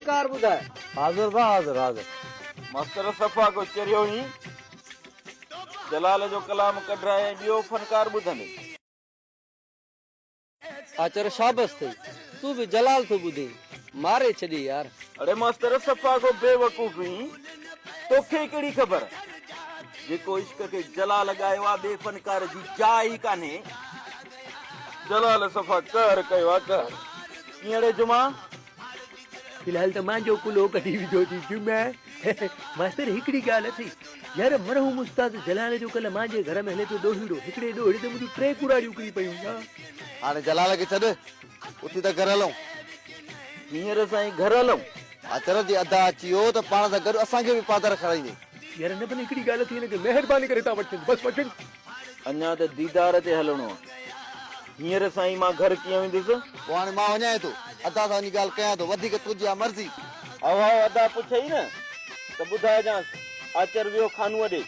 Car बुधाए हाजिर बा हाजिर हाजिर मास्टर सफ़ा को चरियो ही जलाल जो कलाम कढ रहा है बियो फनकार बुधंदे आचर शाबस थी तू भी जलाल तो बुधी मारे छड़ी यार। अरे मास्टर सफ़ा को बेवकूफ ही तोखे कड़ी खबर जेको इश्क के जलाल लगायो आ बे फनकार जी जाइ ही काने जलाल सफ़ा कर कयो आ कर कीअं जुमा फिलहाल तो मां जो कुलो कढी विधो थी जुमा मास्टर हिकड़ी ॻाल्हि थी यार मरहूम उस्ताद जलाल जो कल मां जे घर में हले तो दोहीड़ो हिकड़े ॾोहिड़े ते मुंहिंजूं 3 कुड़ाड़ियूं कई पयूं हाणे जलाल खे छॾ उथी त घर हलूं हींअर साईं घर हलूं अचर जी अदा अची वियो त पाण सां गॾु असांखे बि पादर खणाईंदे यार न भले हिकड़ी ॻाल्हि थी हिन खे महिरबानी करे तव्हां वठनि बस वठनि अञा त दीदार ते हलणो आहे हींअर साईं मां घर कीअं वेंदुसि पोइ हाणे मां वञां थो अदा सां वञी ॻाल्हि कयां थो वधीक तुंहिंजी आहे मर्ज़ी हवा अदा पुछई न त ॿुधाइजांसि आचर वियो खानूअ ॾे